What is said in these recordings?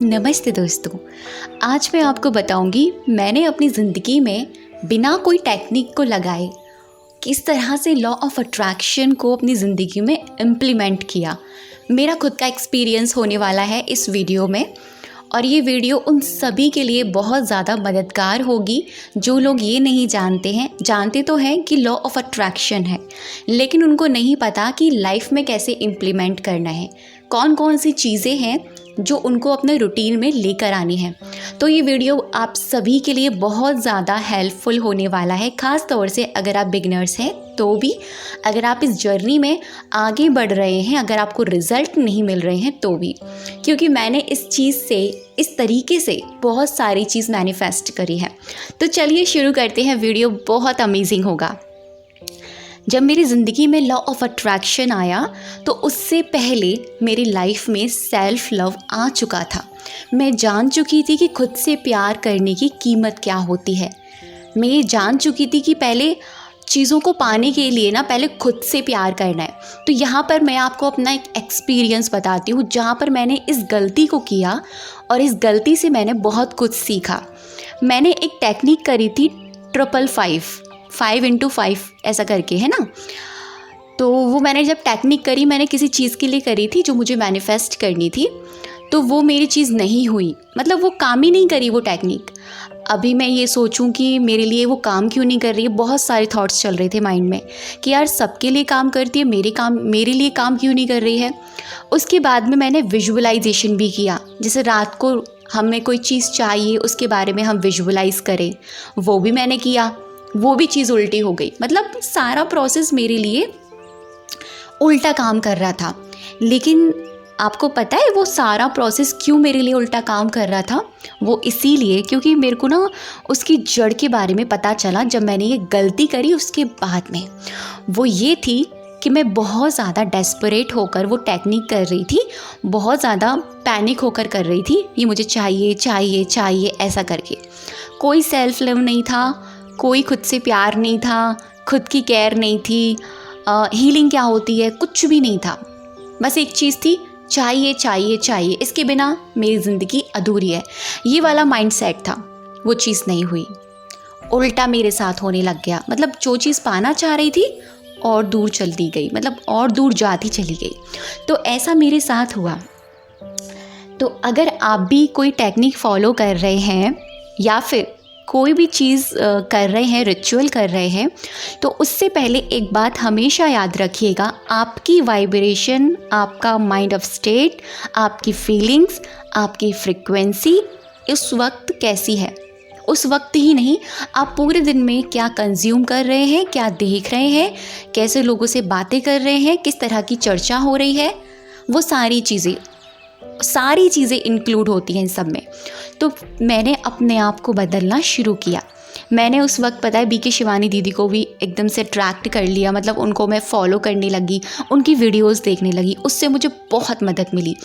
नमस्ते दोस्तों। आज मैं आपको बताऊंगी मैंने अपनी ज़िंदगी में बिना कोई टेक्निक को लगाए किस तरह से लॉ ऑफ अट्रैक्शन को अपनी ज़िंदगी में इम्प्लीमेंट किया। मेरा खुद का एक्सपीरियंस होने वाला है इस वीडियो में, और ये वीडियो उन सभी के लिए बहुत ज़्यादा मददगार होगी जो लोग ये नहीं जानते तो हैं कि लॉ ऑफ अट्रैक्शन है, लेकिन उनको नहीं पता कि लाइफ में कैसे इम्प्लीमेंट करना है, कौन कौन सी चीज़ें हैं जो उनको अपने रूटीन में लेकर आनी है। तो ये वीडियो आप सभी के लिए बहुत ज़्यादा हेल्पफुल होने वाला है, ख़ास तौर से अगर आप बिगनर्स हैं तो भी, अगर आप इस जर्नी में आगे बढ़ रहे हैं, अगर आपको रिज़ल्ट नहीं मिल रहे हैं तो भी, क्योंकि मैंने इस चीज़ से, इस तरीके से बहुत सारी चीज़ मैनिफेस्ट करी है। तो चलिए शुरू करते हैं, वीडियो बहुत अमेजिंग होगा। जब मेरी ज़िंदगी में लॉ ऑफ अट्रैक्शन आया तो उससे पहले मेरी लाइफ में सेल्फ लव आ चुका था। मैं जान चुकी थी कि खुद से प्यार करने की कीमत क्या होती है। मैं ये जान चुकी थी कि पहले चीज़ों को पाने के लिए ना पहले खुद से प्यार करना है। तो यहाँ पर मैं आपको अपना एक एक्सपीरियंस बताती हूँ जहाँ पर मैंने इस गलती को किया और इस गलती से मैंने बहुत कुछ सीखा। मैंने एक टेक्निक करी थी 555 ऐसा करके, है ना। तो वो मैंने जब टेक्निक करी, मैंने किसी चीज़ के लिए करी थी जो मुझे मैनिफेस्ट करनी थी, तो वो मेरी चीज़ नहीं हुई, मतलब वो काम ही नहीं करी वो टेक्निक। अभी मैं ये सोचूं कि मेरे लिए वो काम क्यों नहीं कर रही है, बहुत सारे थॉट्स चल रहे थे माइंड में कि यार सबके लिए काम करती है, मेरे लिए काम क्यों नहीं कर रही है। उसके बाद में मैंने विजुअलाइजेशन भी किया, जैसे रात को हमें कोई चीज़ चाहिए, उसके बारे में हम विजुअलाइज़ करें, वो भी मैंने किया, वो भी चीज़ उल्टी हो गई। मतलब सारा प्रोसेस मेरे लिए उल्टा काम कर रहा था। लेकिन आपको पता है वो सारा प्रोसेस क्यों मेरे लिए उल्टा काम कर रहा था? वो इसीलिए क्योंकि मेरे को ना उसकी जड़ के बारे में पता चला जब मैंने ये गलती करी उसके बाद में। वो ये थी कि मैं बहुत ज़्यादा डेस्परेट होकर वो टेक्निक कर रही थी, बहुत ज़्यादा पैनिक होकर कर रही थी, ये मुझे चाहिए चाहिए चाहिए ऐसा करके। कोई सेल्फ लव नहीं था, कोई खुद से प्यार नहीं था, खुद की केयर नहीं थी, हीलिंग क्या होती है कुछ भी नहीं था। बस एक चीज़ थी, चाहिए चाहिए चाहिए, इसके बिना मेरी ज़िंदगी अधूरी है, ये वाला माइंडसेट था। वो चीज़ नहीं हुई, उल्टा मेरे साथ होने लग गया। मतलब जो चीज़ पाना चाह रही थी और दूर चलती गई, मतलब और दूर जाती चली गई। तो ऐसा मेरे साथ हुआ। तो अगर आप भी कोई टेक्निक फॉलो कर रहे हैं या फिर कोई भी चीज़ कर रहे हैं, रिचुअल कर रहे हैं, तो उससे पहले एक बात हमेशा याद रखिएगा, आपकी वाइब्रेशन, आपका माइंड ऑफ स्टेट, आपकी फीलिंग्स, आपकी फ्रिक्वेंसी इस वक्त कैसी है। उस वक्त ही नहीं, आप पूरे दिन में क्या कंज्यूम कर रहे हैं, क्या देख रहे हैं, कैसे लोगों से बातें कर रहे हैं, किस तरह की चर्चा हो रही है, वो सारी चीज़ें इंक्लूड होती हैं इन सब में। तो मैंने अपने आप को बदलना शुरू किया। मैंने उस वक्त पता है बीके शिवानी दीदी को भी एकदम से अट्रैक्ट कर लिया, मतलब उनको मैं फॉलो करने लगी, उनकी वीडियोस देखने लगी, उससे मुझे बहुत मदद मिली।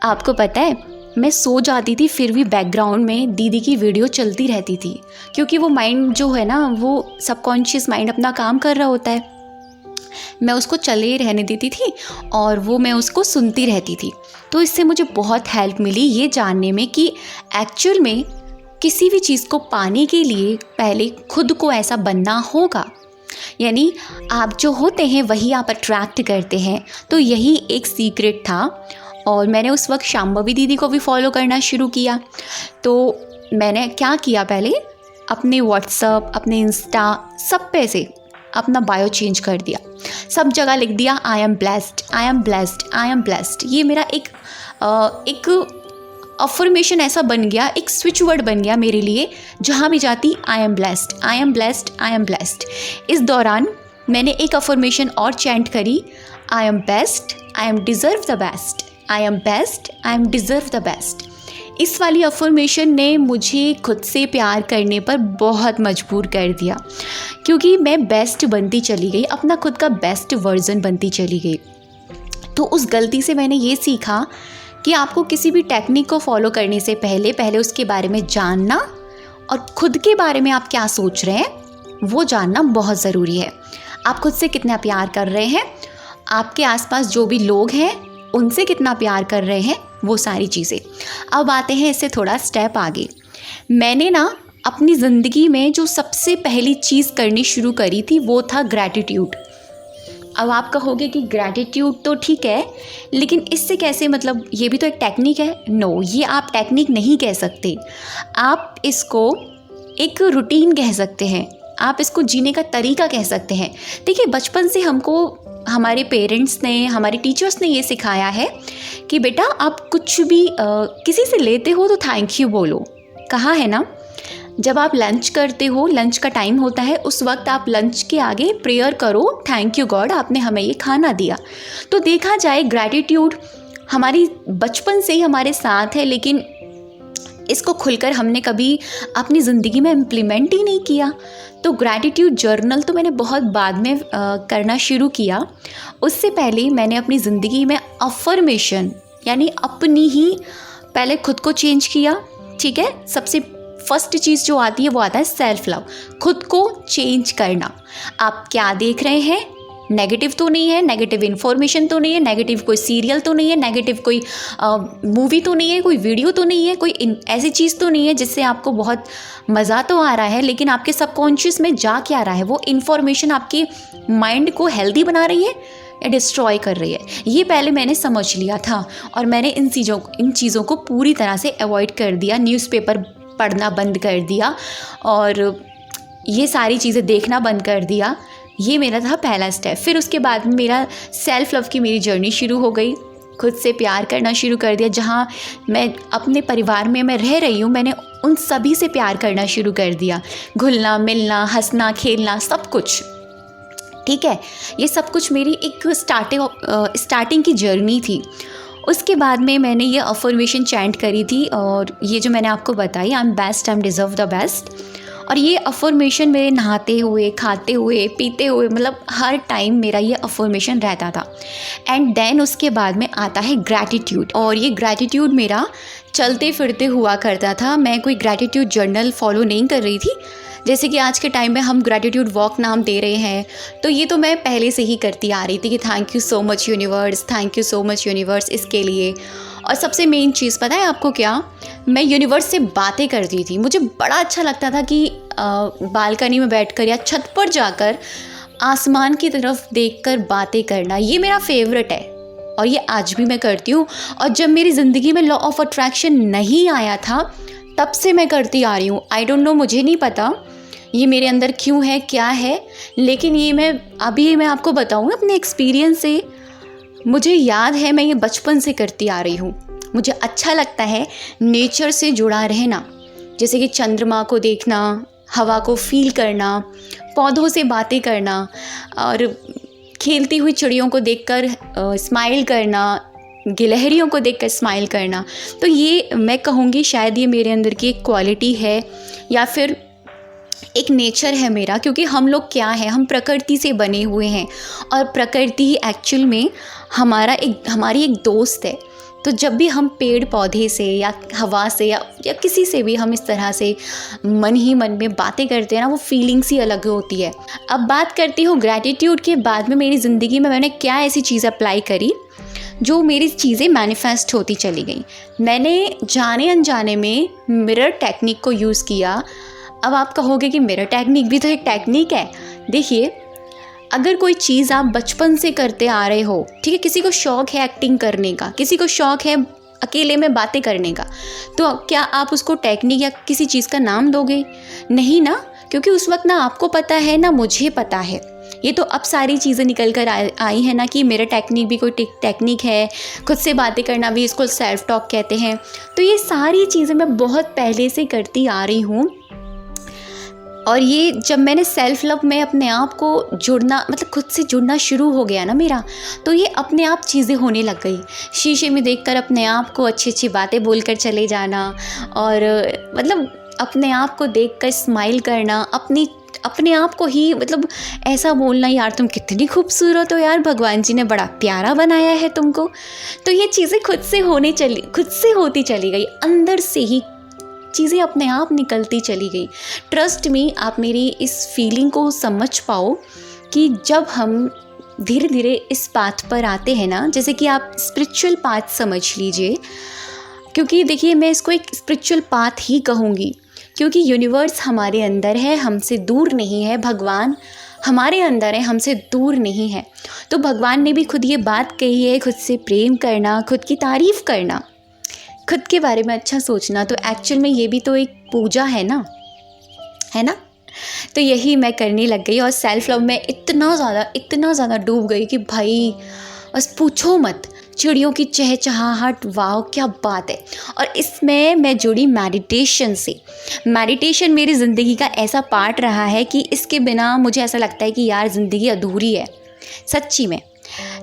आपको पता है मैं सो जाती थी फिर भी बैकग्राउंड में दीदी की वीडियो चलती रहती थी, क्योंकि वो माइंड जो है ना, वो सबकॉन्शियस माइंड अपना काम कर रहा होता है, मैं उसको चले रहने देती थी और वो मैं उसको सुनती रहती थी। तो इससे मुझे बहुत हेल्प मिली ये जानने में कि एक्चुअल में किसी भी चीज़ को पाने के लिए पहले खुद को ऐसा बनना होगा, यानी आप जो होते हैं वही आप अट्रैक्ट करते हैं। तो यही एक सीक्रेट था। और मैंने उस वक्त शांभवी दीदी को भी फॉलो करना शुरू किया। तो मैंने क्या किया, पहले अपने व्हाट्सअप, अपने इंस्टा, सब पे से अपना बायो चेंज कर दिया, सब जगह लिख दिया I am blessed, I am blessed, I am blessed. ये मेरा एक अफर्मेशन ऐसा बन गया, एक स्विच वर्ड बन गया मेरे लिए, जहाँ भी जाती I am blessed, I am blessed, I am blessed. इस दौरान मैंने एक अफर्मेशन और चैंट करी, I am best, I am deserve the best, I am best, I am deserve the best. इस वाली अफर्मेशन ने मुझे खुद से प्यार करने पर बहुत मजबूर कर दिया, क्योंकि मैं बेस्ट बनती चली गई, अपना खुद का बेस्ट वर्जन बनती चली गई। तो उस गलती से मैंने ये सीखा कि आपको किसी भी टेक्निक को फॉलो करने से पहले उसके बारे में जानना और खुद के बारे में आप क्या सोच रहे हैं वो जानना बहुत ज़रूरी है। आप खुद से कितना प्यार कर रहे हैं, आपके आसपास जो भी लोग हैं उनसे कितना प्यार कर रहे हैं, वो सारी चीज़ें। अब आते हैं इससे थोड़ा स्टेप आगे। मैंने ना अपनी ज़िंदगी में जो सबसे पहली चीज़ करनी शुरू करी थी वो था ग्रैटिट्यूड। अब आप कहोगे कि ग्रैटिट्यूड तो ठीक है, लेकिन इससे कैसे, मतलब ये भी तो एक टेक्निक है। नो, ये आप टेक्निक नहीं कह सकते, आप इसको एक रूटीन कह सकते हैं, आप इसको जीने का तरीका कह सकते हैं। देखिए, बचपन से हमको हमारे पेरेंट्स ने, हमारे टीचर्स ने ये सिखाया है कि बेटा आप कुछ भी किसी से लेते हो तो थैंक यू बोलो। कहा है ना, जब आप लंच करते हो, लंच का टाइम होता है, उस वक्त आप लंच के आगे प्रेयर करो, थैंक यू गॉड आपने हमें ये खाना दिया। तो देखा जाए ग्रैटिट्यूड हमारी बचपन से ही हमारे साथ है, लेकिन इसको खुलकर हमने कभी अपनी ज़िंदगी में इम्प्लीमेंट ही नहीं किया। तो ग्रैटिट्यूड जर्नल तो मैंने बहुत बाद में करना शुरू किया। उससे पहले मैंने अपनी ज़िंदगी में अफर्मेशन यानी अपनी ही पहले खुद को चेंज किया। ठीक है, सबसे फर्स्ट चीज़ जो आती है वो आता है सेल्फ लव, खुद को चेंज करना। आप क्या देख रहे हैं, नेगेटिव तो नहीं है, नेगेटिव इन्फॉर्मेशन तो नहीं है, नेगेटिव कोई सीरियल तो नहीं है, नेगेटिव कोई मूवी तो नहीं है, कोई वीडियो तो नहीं है, कोई ऐसी चीज़ तो नहीं है जिससे आपको बहुत मज़ा तो आ रहा है, लेकिन आपके सबकॉन्शियस में जा क्या रहा है, वो इन्फॉर्मेशन आपके माइंड को हेल्दी बना रही है या डिस्ट्रॉय कर रही है। ये पहले मैंने समझ लिया था और मैंने इन चीज़ों को पूरी तरह से अवॉइड कर दिया। न्यूज़पेपर पढ़ना बंद कर दिया और ये सारी चीज़ें देखना बंद कर दिया। ये मेरा था पहला स्टेप। फिर उसके बाद मेरा सेल्फ लव की मेरी जर्नी शुरू हो गई। खुद से प्यार करना शुरू कर दिया। जहाँ मैं अपने परिवार में मैं रह रही हूँ, मैंने उन सभी से प्यार करना शुरू कर दिया। घुलना मिलना, हंसना खेलना, सब कुछ। ठीक है, ये सब कुछ मेरी एक स्टार्टिंग की जर्नी थी। उसके बाद में मैंने ये अफर्मेशन चैंट करी थी और ये जो मैंने आपको बताई, I am best, I am deserve the best. और ये अफर्मेशन मेरे नहाते हुए, खाते हुए, पीते हुए, मतलब हर टाइम मेरा ये अफर्मेशन रहता था। एंड देन उसके बाद में आता है ग्रैटिट्यूड। और ये ग्रैटिट्यूड मेरा चलते फिरते हुआ करता था। मैं कोई ग्रैटिट्यूड जर्नल फॉलो नहीं कर रही थी, जैसे कि आज के टाइम में हम ग्रैटिट्यूड वॉक नाम दे रहे हैं। तो ये तो मैं पहले से ही करती आ रही थी कि thank you so much universe, thank you so much universe इसके लिए। और सबसे मेन चीज़ पता है आपको क्या, मैं यूनिवर्स से बातें करती थी। मुझे बड़ा अच्छा लगता था कि बालकनी में बैठकर या छत पर जाकर आसमान की तरफ देखकर बातें करना, ये मेरा फेवरेट है और ये आज भी मैं करती हूँ। और जब मेरी ज़िंदगी में लॉ ऑफ अट्रैक्शन नहीं आया था, तब से मैं करती आ रही हूँ। आई डोंट नो, मुझे नहीं पता ये मेरे अंदर क्यों है, क्या है, लेकिन ये मैं आपको बताऊँ अपने एक्सपीरियंस से। मुझे याद है मैं ये बचपन से करती आ रही हूँ। मुझे अच्छा लगता है नेचर से जुड़ा रहना, जैसे कि चंद्रमा को देखना, हवा को फील करना, पौधों से बातें करना और खेलती हुई चिड़ियों को देखकर स्माइल करना, गिलहरियों को देखकर स्माइल करना। तो ये मैं कहूँगी शायद ये मेरे अंदर की एक क्वालिटी है या फिर एक नेचर है मेरा, क्योंकि हम लोग क्या है, हम प्रकृति से बने हुए हैं और प्रकृति ही एक्चुअल में हमारी एक दोस्त है। तो जब भी हम पेड़ पौधे से या हवा से या किसी से भी हम इस तरह से मन ही मन में बातें करते हैं ना, वो फीलिंग्स ही अलग होती है। अब बात करती हूँ ग्रैटिट्यूड के बाद में मेरी ज़िंदगी में मैंने क्या ऐसी चीज़ अप्लाई करी जो मेरी चीज़ें मैनिफेस्ट होती चली गई। मैंने जाने अनजाने में मिरर टेक्निक को यूज़ किया। अब आप कहोगे कि मिरर टेक्निक भी तो एक टेक्निक है। देखिए, अगर कोई चीज़ आप बचपन से करते आ रहे हो, ठीक है, किसी को शौक़ है एक्टिंग करने का, किसी को शौक़ है अकेले में बातें करने का, तो क्या आप उसको टेक्निक या किसी चीज़ का नाम दोगे? नहीं ना, क्योंकि उस वक्त ना आपको पता है ना मुझे पता है। ये तो अब सारी चीज़ें निकल कर आई हैं ना कि मेरा टेक्निक भी कोई टेक्निक है, खुद से बातें करना भी, इसको सेल्फ टॉक कहते हैं। तो ये सारी चीज़ें मैं बहुत पहले से करती आ रही हूँ। और ये जब मैंने सेल्फ लव में अपने आप को जुड़ना, मतलब खुद से जुड़ना शुरू हो गया ना मेरा, तो ये अपने आप चीज़ें होने लग गई। शीशे में देखकर अपने आप को अच्छी अच्छी बातें बोलकर चले जाना और मतलब अपने आप को देखकर स्माइल करना, अपने आप को ही मतलब ऐसा बोलना, यार तुम कितनी खूबसूरत हो, यार भगवान जी ने बड़ा प्यारा बनाया है तुमको। तो ये चीज़ें खुद से होती चली गई, अंदर से ही चीज़ें अपने आप निकलती चली गई। ट्रस्ट मी, आप मेरी इस फीलिंग को समझ पाओ कि जब हम धीरे धीरे इस पाथ पर आते हैं ना, जैसे कि आप स्पिरिचुअल पाथ समझ लीजिए, क्योंकि देखिए मैं इसको एक स्पिरिचुअल पाथ ही कहूँगी, क्योंकि यूनिवर्स हमारे अंदर है, हमसे दूर नहीं है। भगवान हमारे अंदर है, हमसे दूर नहीं है। तो भगवान ने भी खुद ये बात कही है, खुद से प्रेम करना, खुद की तारीफ़ करना, खुद के बारे में अच्छा सोचना। तो एक्चुअल में ये भी तो एक पूजा है ना, है ना। तो यही मैं करने लग गई और सेल्फ़ लव में इतना ज़्यादा डूब गई कि भाई बस पूछो मत। चिड़ियों की चहचहाहट, वाह क्या बात है। और इसमें मैं जुड़ी मेडिटेशन से। मेडिटेशन मेरी ज़िंदगी का ऐसा पार्ट रहा है कि इसके बिना मुझे ऐसा लगता है कि यार ज़िंदगी अधूरी है, सच्ची में।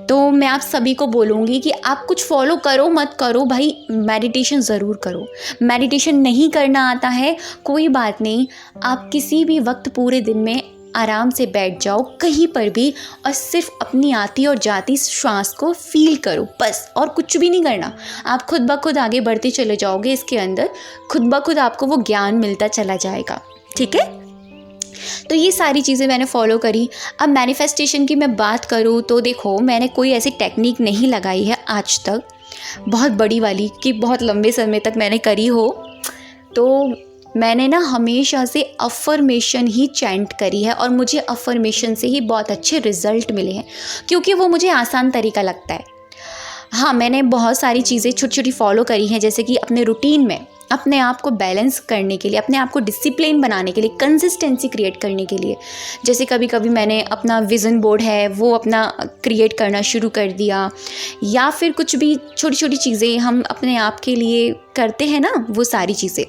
तो मैं आप सभी को बोलूँगी कि आप कुछ फॉलो करो मत करो, भाई मेडिटेशन ज़रूर करो। मेडिटेशन नहीं करना आता है, कोई बात नहीं, आप किसी भी वक्त पूरे दिन में आराम से बैठ जाओ कहीं पर भी और सिर्फ अपनी आती और जाती श्वास को फील करो, बस। और कुछ भी नहीं करना, आप खुद ब खुद आगे बढ़ते चले जाओगे इसके अंदर, खुद ब खुद आपको वो ज्ञान मिलता चला जाएगा, ठीक है। तो ये सारी चीज़ें मैंने फॉलो करी। अब मैनिफेस्टेशन की मैं बात करूँ तो देखो, मैंने कोई ऐसी टेक्निक नहीं लगाई है आज तक बहुत बड़ी वाली कि बहुत लंबे समय तक मैंने करी हो। तो मैंने ना हमेशा से अफ़र्मेशन ही चैंट करी है और मुझे अफ़र्मेशन से ही बहुत अच्छे रिज़ल्ट मिले हैं, क्योंकि वो मुझे आसान तरीका लगता है। हाँ, मैंने बहुत सारी चीज़ें छोटी छोटी फॉलो करी हैं, जैसे कि अपने रूटीन में अपने आप को बैलेंस करने के लिए, अपने आप को डिसिप्लिन बनाने के लिए, कंसिस्टेंसी क्रिएट करने के लिए। जैसे कभी कभी मैंने अपना विज़न बोर्ड है वो अपना क्रिएट करना शुरू कर दिया, या फिर कुछ भी छोटी छोटी चीज़ें हम अपने आप के लिए करते हैं ना, वो सारी चीज़ें।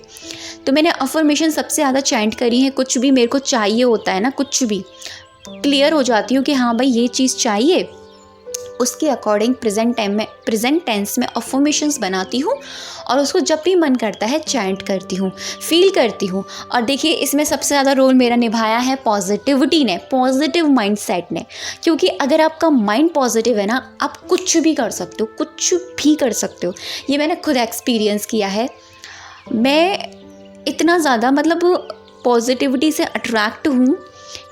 तो मैंने अफ़र्मेशन सबसे ज़्यादा चैंट करी है। कुछ भी मेरे को चाहिए होता है ना, कुछ भी क्लियर हो जाती हूँ कि हाँ भाई ये चीज़ चाहिए, उसके अकॉर्डिंग प्रेजेंट टेंस में अफर्मेशंस बनाती हूँ और उसको जब भी मन करता है चैंट करती हूँ, फील करती हूँ। और देखिए इसमें सबसे ज़्यादा रोल मेरा निभाया है पॉजिटिविटी ने, पॉजिटिव माइंडसेट ने। क्योंकि अगर आपका माइंड पॉजिटिव है ना, आप कुछ भी कर सकते हो, कुछ भी कर सकते हो। ये मैंने खुद एक्सपीरियंस किया है। मैं इतना ज़्यादा मतलब पॉजिटिविटी से अट्रैक्ट हूँ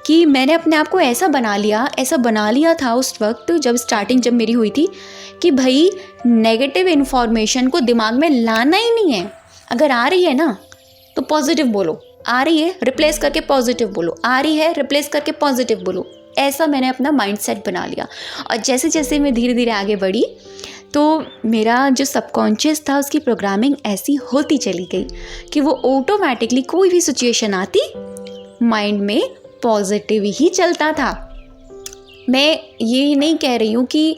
कि मैंने अपने आप को ऐसा बना लिया था उस वक्त जब मेरी हुई थी कि भाई नेगेटिव इन्फॉर्मेशन को दिमाग में लाना ही नहीं है। अगर आ रही है ना तो पॉजिटिव बोलो, आ रही है रिप्लेस करके पॉजिटिव बोलो, आ रही है रिप्लेस करके पॉजिटिव बोलो। ऐसा मैंने अपना माइंडसेट बना लिया। और जैसे जैसे मैं धीरे धीरे आगे बढ़ी तो मेरा जो सबकॉन्शियस था उसकी प्रोग्रामिंग ऐसी होती चली गई कि वो ऑटोमेटिकली कोई भी सिचुएशन आती माइंड में पॉजिटिव ही चलता था। मैं ये नहीं कह रही हूँ कि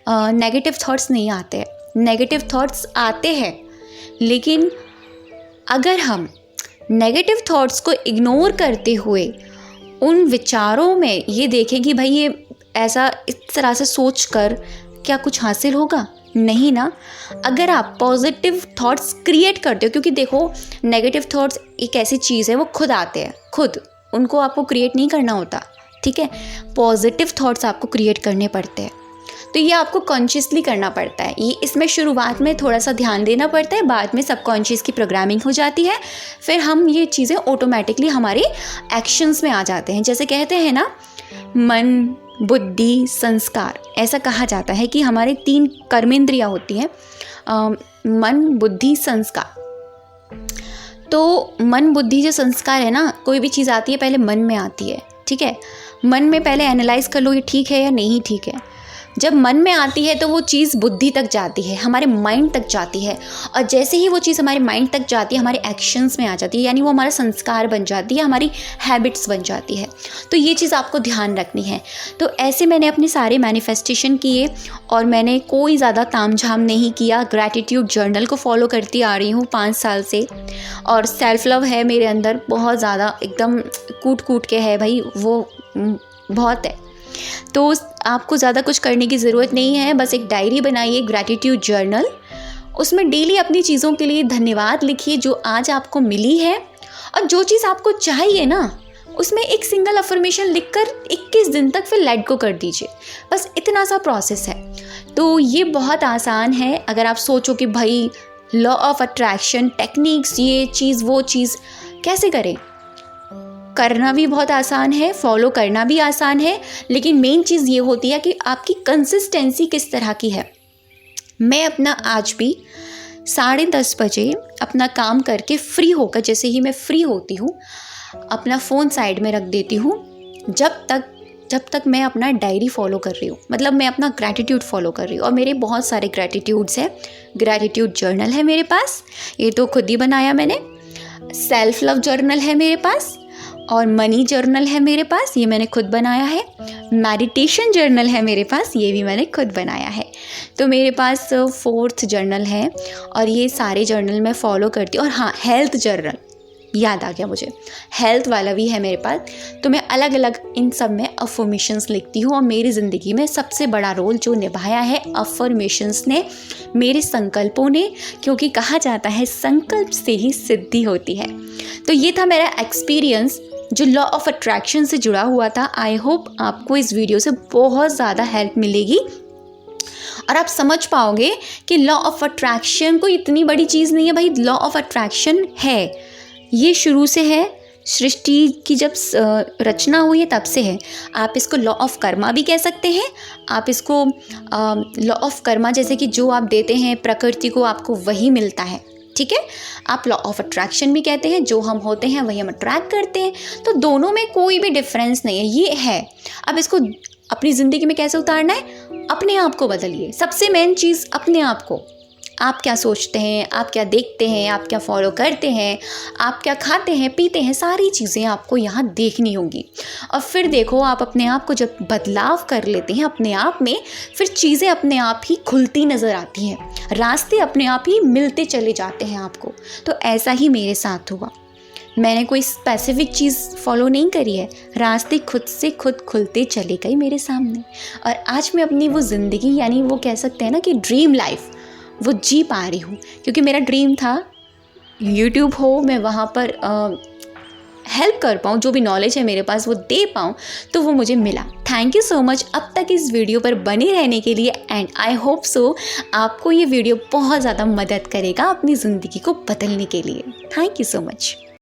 नेगेटिव थॉट्स नहीं आते हैं, नेगेटिव थॉट्स आते हैं, लेकिन अगर हम नेगेटिव थॉट्स को इग्नोर करते हुए उन विचारों में ये देखें कि भाई ये ऐसा इस तरह से सोच कर क्या कुछ हासिल होगा, नहीं ना। अगर आप पॉजिटिव थॉट्स क्रिएट करते हो, क्योंकि देखो नेगेटिव थॉट्स एक ऐसी चीज़ है वो खुद आते हैं, खुद उनको आपको क्रिएट नहीं करना होता, ठीक है। पॉजिटिव थॉट्स आपको क्रिएट करने पड़ते हैं। तो ये आपको कॉन्शियसली करना पड़ता है। ये इसमें शुरुआत में थोड़ा सा ध्यान देना पड़ता है, बाद में सबकॉन्शियस की प्रोग्रामिंग हो जाती है, फिर हम ये चीज़ें ऑटोमेटिकली हमारे एक्शंस में आ जाते हैं। जैसे कहते हैं ना, मन बुद्धि संस्कार, ऐसा कहा जाता है कि हमारे 3 कर्मेंद्रियाँ होती हैं, मन बुद्धि संस्कार। तो मन बुद्धि जो संस्कार है ना, कोई भी चीज़ आती है पहले मन में आती है, ठीक है। मन में पहले एनालाइज कर लो ये ठीक है या नहीं ठीक है। जब मन में आती है तो वो चीज़ बुद्धि तक जाती है, हमारे माइंड तक जाती है, और जैसे ही वो चीज़ हमारे माइंड तक जाती है हमारे एक्शंस में आ जाती है, यानी वो हमारा संस्कार बन जाती है, हमारी हैबिट्स बन जाती है। तो ये चीज़ आपको ध्यान रखनी है। तो ऐसे मैंने अपने सारे मैनिफेस्टेशन किए और मैंने कोई ज़्यादा तामझाम नहीं किया। ग्रैटिट्यूड जर्नल को फॉलो करती आ रही हूँ 5 साल से, और सेल्फ़ लव है मेरे अंदर बहुत ज़्यादा, एकदम कूट के है भाई, वो बहुत है। तो आपको ज़्यादा कुछ करने की ज़रूरत नहीं है, बस एक डायरी बनाइए, ग्रैटिट्यूड जर्नल। उसमें डेली अपनी चीज़ों के लिए धन्यवाद लिखिए जो आज आपको मिली है, और जो चीज़ आपको चाहिए ना उसमें एक सिंगल अफर्मेशन लिखकर 21 दिन तक फिर लेट गो कर दीजिए। बस इतना सा प्रोसेस है। तो ये बहुत आसान है। अगर आप सोचो कि भाई लॉ ऑफ अट्रैक्शन टेक्निक्स, ये चीज़ वो चीज़ कैसे करें, करना भी बहुत आसान है, फॉलो करना भी आसान है, लेकिन मेन चीज़ ये होती है कि आपकी कंसिस्टेंसी किस तरह की है। मैं अपना आज भी 10:30 बजे अपना काम करके फ्री होकर, जैसे ही मैं फ्री होती हूँ, अपना फ़ोन साइड में रख देती हूँ जब तक मैं अपना डायरी फॉलो कर रही हूँ, मतलब मैं अपना ग्रैटिट्यूड फॉलो कर रही हूँ। और मेरे बहुत सारे ग्रैटिट्यूड्स हैं। ग्रैटिट्यूड जर्नल है मेरे पास, ये तो खुद ही बनाया मैंने। सेल्फ लव जर्नल है मेरे पास, और मनी जर्नल है मेरे पास, ये मैंने खुद बनाया है। मेडिटेशन जर्नल है मेरे पास, ये भी मैंने खुद बनाया है। तो मेरे पास 4th जर्नल है, और ये सारे जर्नल मैं फॉलो करती हूँ। और हाँ, हेल्थ जर्नल याद आ गया मुझे, हेल्थ वाला भी है मेरे पास। तो मैं अलग अलग इन सब में अफर्मेशंस लिखती हूँ। और मेरी ज़िंदगी में सबसे बड़ा रोल जो निभाया है अफर्मेशंस ने, मेरे संकल्पों ने, क्योंकि कहा जाता है संकल्प से ही सिद्धि होती है। तो ये था मेरा एक्सपीरियंस जो लॉ ऑफ अट्रैक्शन से जुड़ा हुआ था। आई होप आपको इस वीडियो से बहुत ज़्यादा हेल्प मिलेगी और आप समझ पाओगे कि लॉ ऑफ अट्रैक्शन कोई इतनी बड़ी चीज़ नहीं है भाई। लॉ ऑफ अट्रैक्शन है, ये शुरू से है, सृष्टि की जब रचना हुई है तब से है। आप इसको लॉ ऑफ कर्मा भी कह सकते हैं। आप इसको लॉ ऑफ कर्मा, जैसे कि जो आप देते हैं प्रकृति को, आपको वही मिलता है, ठीक है। आप लॉ ऑफ अट्रैक्शन भी कहते हैं, जो हम होते हैं वही हम अट्रैक्ट करते हैं। तो दोनों में कोई भी डिफरेंस नहीं है, ये है। अब इसको अपनी ज़िंदगी में कैसे उतारना है? अपने आप को बदलिए। सबसे मेन चीज़ अपने आप को। आप क्या सोचते हैं, आप क्या देखते हैं, आप क्या फॉलो करते हैं, आप क्या खाते हैं पीते हैं, सारी चीज़ें आपको यहाँ देखनी होंगी। और फिर देखो, आप अपने आप को जब बदलाव कर लेते हैं अपने आप में, फिर चीज़ें अपने आप ही खुलती नज़र आती हैं, रास्ते अपने आप ही मिलते चले जाते हैं आपको। तो ऐसा ही मेरे साथ हुआ। मैंने कोई स्पेसिफिक चीज़ फॉलो नहीं करी है, रास्ते खुद से खुद खुलते चले गए मेरे सामने। और आज मैं अपनी वो ज़िंदगी, यानी वो कह सकते हैं ना कि ड्रीम लाइफ, वो जी पा रही हूँ। क्योंकि मेरा ड्रीम था YouTube हो, मैं वहाँ पर हेल्प कर पाऊँ, जो भी नॉलेज है मेरे पास वो दे पाऊँ, तो वो मुझे मिला। थैंक यू सो मच अब तक इस वीडियो पर बने रहने के लिए। एंड आई होप सो आपको ये वीडियो बहुत ज़्यादा मदद करेगा अपनी ज़िंदगी को बदलने के लिए। Thank you so much.